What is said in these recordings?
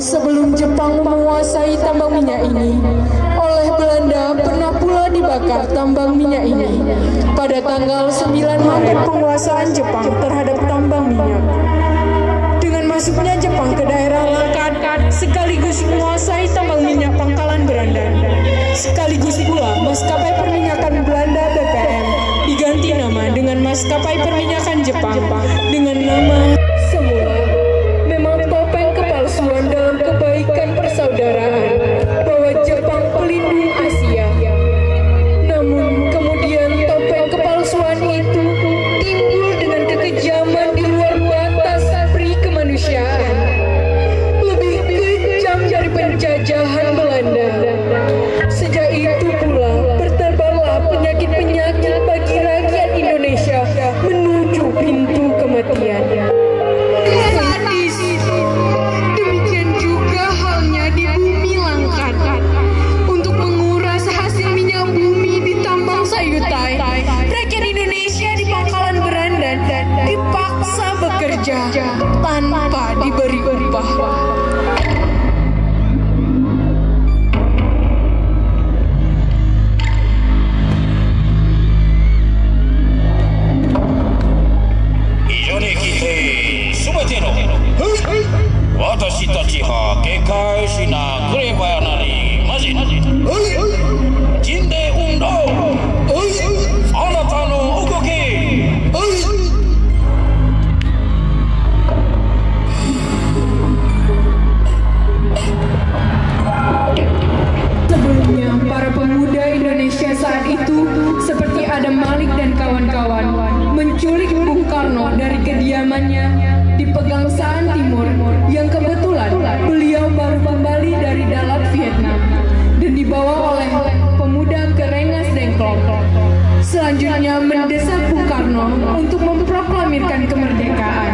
sebelum Jepang menguasai tambang minyak ini, oleh Belanda pernah pula dibakar tambang minyak ini pada tanggal 9 Maret penguasaan Jepang terhadap tambang minyak. Dengan masuknya Jepang ke daerah Langkat sekaligus menguasai tambang minyak Pangkalan Berandan, sekaligus pula maskapai perminyakan Belanda BPM diganti nama dengan maskapai perminyakan Jepang dengan nama semula. Memang topeng kepalsuan dalam kebaikan persaudaraan bahwa Jepang pelindung Asia. Namun kemudian topeng kepalsuan itu timbul dengan kekejaman di luar batas peri kemanusiaan, lebih kejam dari penjajahan Belanda. Sejak itu pula bertebarlah penyakit-penyakit bagi rakyat Indonesia menuju pintu kematian. Sadis. Demikian juga halnya di bumi Langkat. Untuk menguras hasil minyak bumi di tambang Sayutai, rakyat Indonesia di Pangkalan Berandan dipaksa bekerja tanpa diberi upah. Sebelumnya, para pemuda Indonesia saat itu seperti Adam Malik dan kawan-kawan menculik Bung Karno dari kediamannya di Pegangsaan Timur yang kebetulan beliau baru kembali dari Dalat, Vietnam, dan dibawa oleh pemuda ke Rengas Dengklok. Selanjutnya mendesak Bung Karno untuk memproklamirkan kemerdekaan.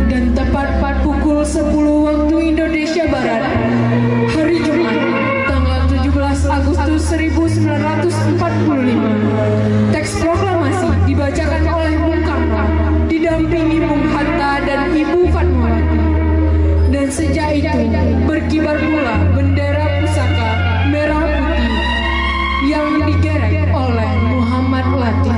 Dan tepat pukul 10 waktu Indonesia Barat, hari Jumat, tanggal 17 Agustus 1945, teks proklamasi dibacakan oleh Bung Karno didampingi Bung Hatta dan Ibu Fatmawati. Dan sejak itu berkibar pula bendera pusaka merah putih yang digerek oleh Muhammad Latif.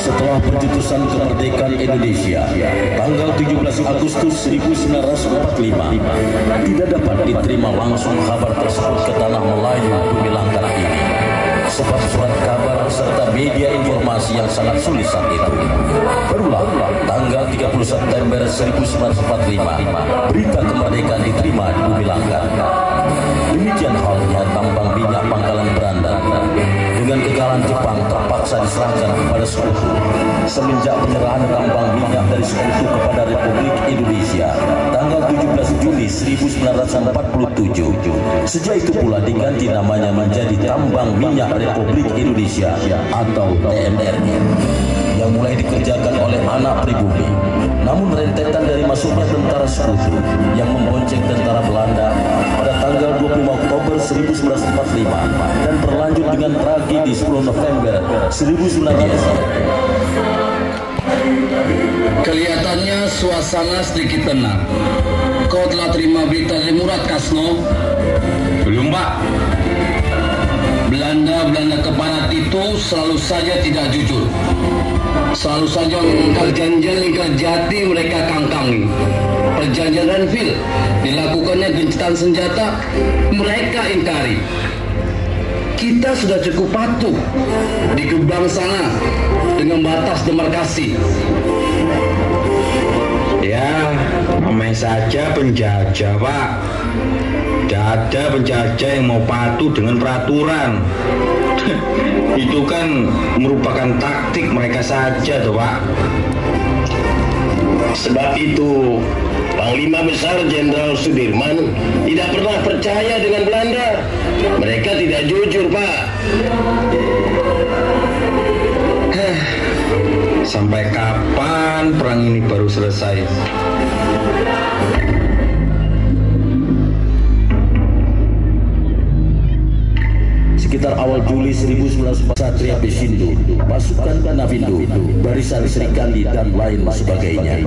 Setelah pencetusan kemerdekaan Indonesia tanggal 17 Agustus 1945, tidak dapat diterima langsung kabar tersebut ke tanah Melayu bumi Langkat ini, sebab surat kabar serta media informasi yang sangat sulit saat itu. Barulah tanggal 30 September 1945 berita kemerdekaan diterima di bumi Langkat. Demikian halnya tambang minyak Pangkalan Berandan dengan kekalahan Jepang terpaksa diserahkan kepada sekutu. Semenjak penyerahan tambang minyak dari sekutu kepada Republik Indonesia tanggal 17 Juli 1947, sejak itu pula diganti namanya menjadi Tambang Minyak Republik Indonesia atau TMRI, yang mulai dikerjakan oleh anak pribumi. Namun rentetan dari masuknya tentara sekutu yang membonceng tentara Belanda pada tanggal 25 Oktober 1945 dan berlanjut dengan tragedi 10 November 1900. Kelihatannya suasana sedikit tenang. Kau telah terima berita dari Murad Kasno? Belum, Pak. Belanda ke barat itu selalu saja tidak jujur. Selalu saja mengingkar janjian ingkar jati mereka kangkangi. Perjanjian Renville dilakukannya gencatan senjata, mereka ingkari. Kita sudah cukup patuh di gerbang sana dengan batas demarkasi. Ya, namanya saja penjajah, Pak. Tidak ada penjajah yang mau patuh dengan peraturan. Itu kan merupakan taktik mereka saja, tuh, Pak. Sebab itu, Panglima Besar Jenderal Sudirman tidak pernah percaya dengan Belanda. Mereka tidak jujur, Pak. Sampai kapan perang ini baru selesai? sekitar awal Juli 1904, Satria Pesindo, pasukan Navindo, Barisan Serikandi dan lain sebagainya.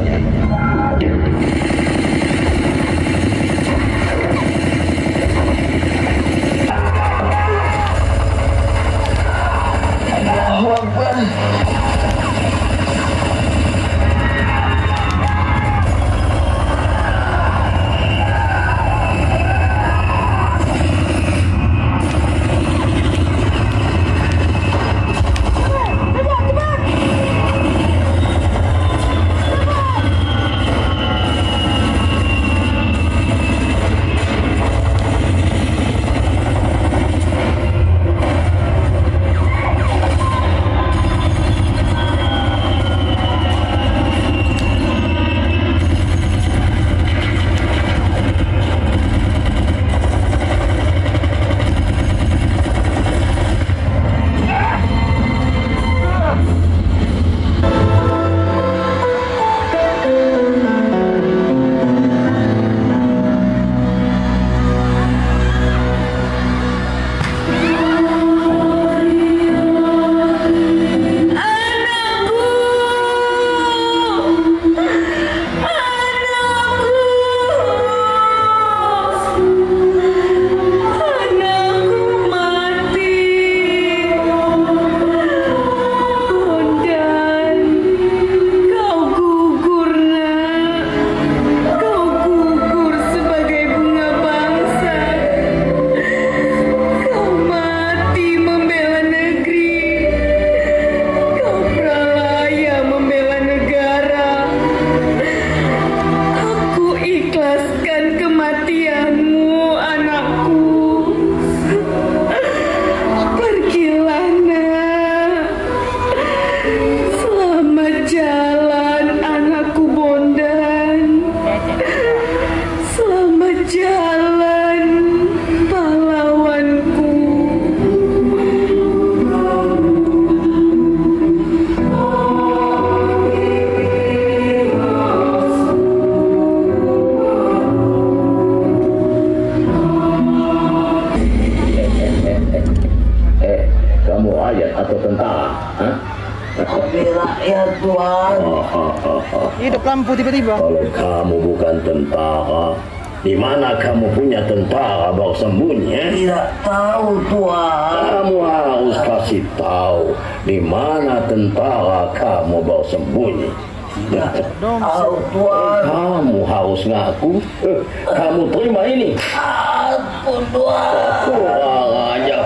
Hidup lampu tiba-tiba. Kalau kamu bukan tentara, di mana kamu punya tentara bersembunyi? Tidak tahu, Tuan. Kamu harus kasih tahu di mana tentara kamu bersembunyi. Tidak tahu, Tuan. Kamu harus ngaku. Kamu terima ini. Ampun, Tuan. Kurang aja.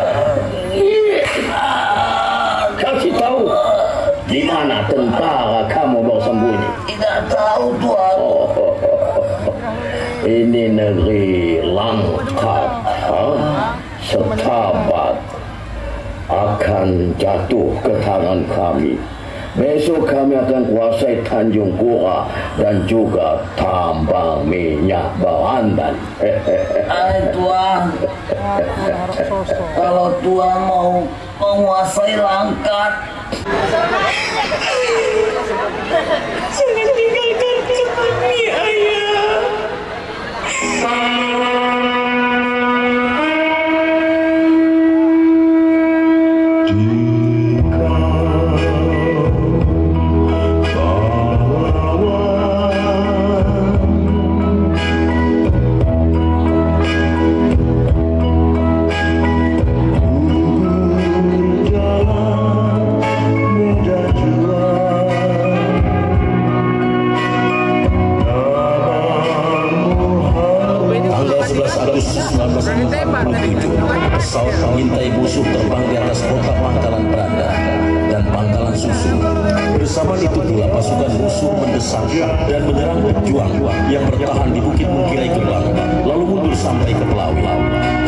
Kasih tahu di mana tentara kamu bersembunyi. Tidak tahu, Tuan. Ini negeri lengkap, setabat akan jatuh ke tangan kami. Besok kami akan kuasai Tanjung Kura dan juga tambang minyak Barandan. Tuan, kalau Tuan mau menguasai Langkat, jangan tinggalkan kami, Ayah. Pesawat pengintai musuh terbang di atas kota Pangkalan Belanda dan Pangkalan Susu. Bersama itu pula pasukan musuh mendesak dan menyerang pejuang yang bertahan di Bukit Mungkirai Kembang, lalu mundur sampai ke Pelawi.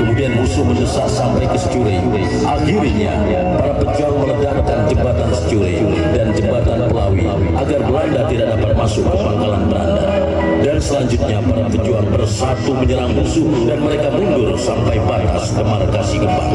Kemudian musuh mendesak sampai ke Secure. Akhirnya para pejuang meledakkan jembatan Secure dan jembatan Pelawi agar Belanda tidak dapat masuk ke Pangkalan Belanda. Dan selanjutnya para pejuang bersatu menyerang musuh dan mereka mundur sampai batas demarkasi Kembang.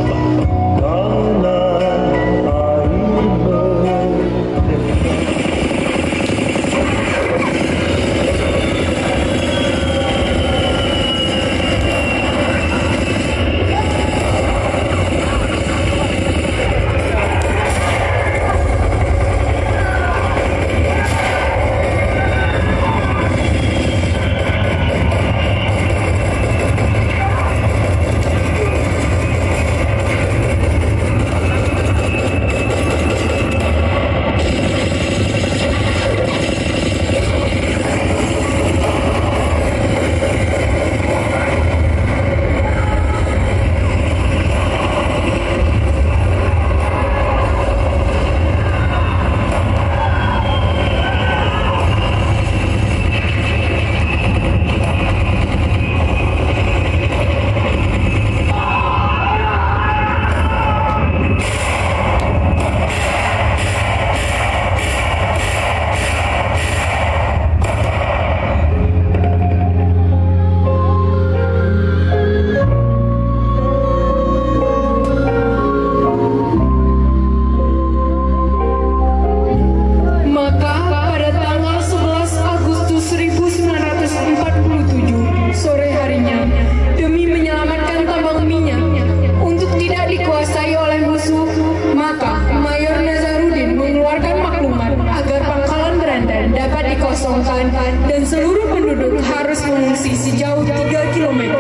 dikosongkan dan seluruh penduduk harus mengungsi sejauh 3 km.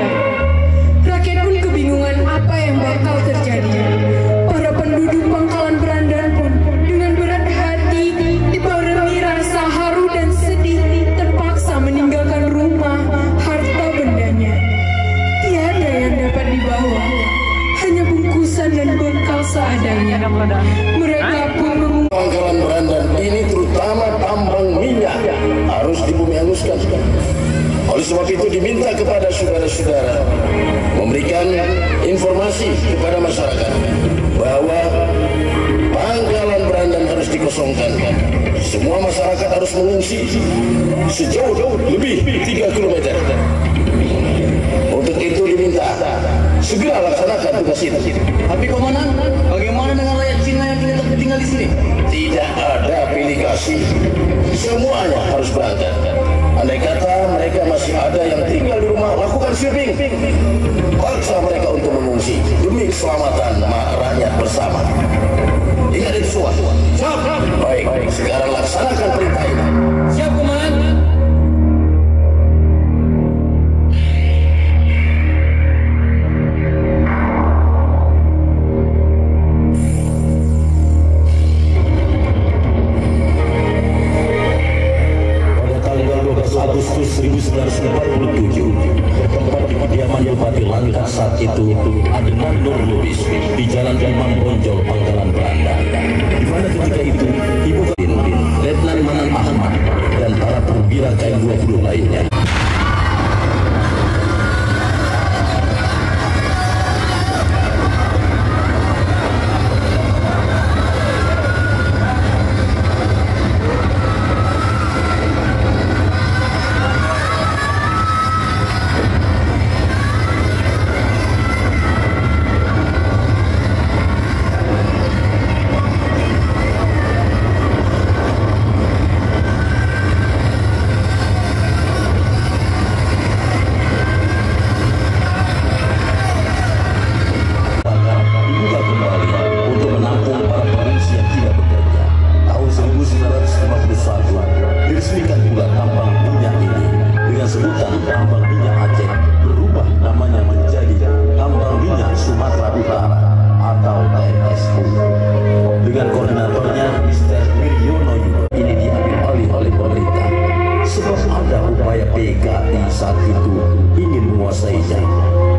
Rakyat pun kebingungan apa yang bakal terjadi. Para penduduk Pangkalan Berandan pun dengan berat hati dibarengi rasa haru dan sedih terpaksa meninggalkan rumah, harta bendanya. Tiada yang dapat dibawa, hanya bungkusan dan bekal seadanya. Mereka pun Pangkalan Berandan ini terutama tambang minyak harus dibumi hanguskan. Oleh sebab itu diminta kepada saudara-saudara memberikan informasi kepada masyarakat bahwa Pangkalan Berandan harus dikosongkan. Semua masyarakat harus mengungsi sejauh lebih 3 km. Untuk itu diminta segera laksanakan tugas itu. Tapi komandan, bagaimana dengan rakyat Cina yang tinggal di sini? Tidak ada pilih kasih, semuanya harus berangkat. Andai kata mereka masih ada yang tinggal di rumah, lakukan sweeping, paksa mereka untuk mengungsi demi keselamatan rakyat bersama. Ingat itu semua. Siap. Baik, sekarang laksanakan perintah ini. Siap, komandan. Agustus 1947, tempat kediaman Bupati Langkat saat itu Adnan Nur Lubis di Jalan Imam Bonjol, Pangkalan Berandan, di mana ketika itu Ibu Letnan Manan Ahmad dan para perwira KM-20 lainnya. Saat itu ingin menguasainya.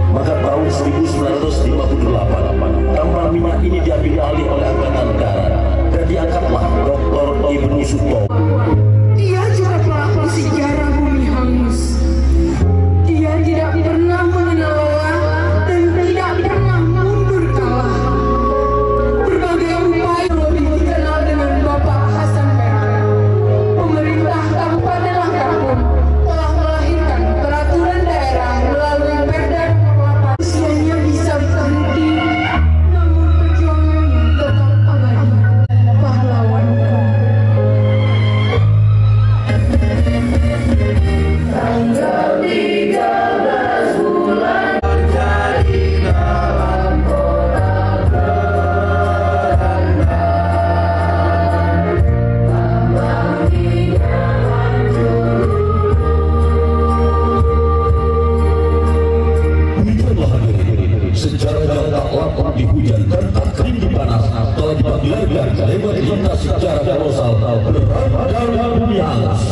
Maka tahun 1958 tambang minyak ini diambil alih oleh Angkatan Darat dan diangkatlah Dr. Ibnu Sutomo. Dia juga pelaku sejarah bumi hangus. Dia tidak pernah mengenal lelah dan tidak pernah mundur kalah. Berbagai upaya lebih dikenal dengan Bapak Hasan Perak. Pemerintah Kabupaten Langkat pun telah melahirkan peraturan daerah melalui Perda Nomor 8. Usianya bisa berhenti, namun perjuangannya tetap abadi. Pahlawan. Tanggal 13 bulan jadi dalam kota Berandan, tambang minyak hancur. Hujanlah hadirin, sejarah yang tak lapar di hujan dan tak kering di panas telah diperlihatkan lewat lintas sejarah kolosal Berandan bumi hangus.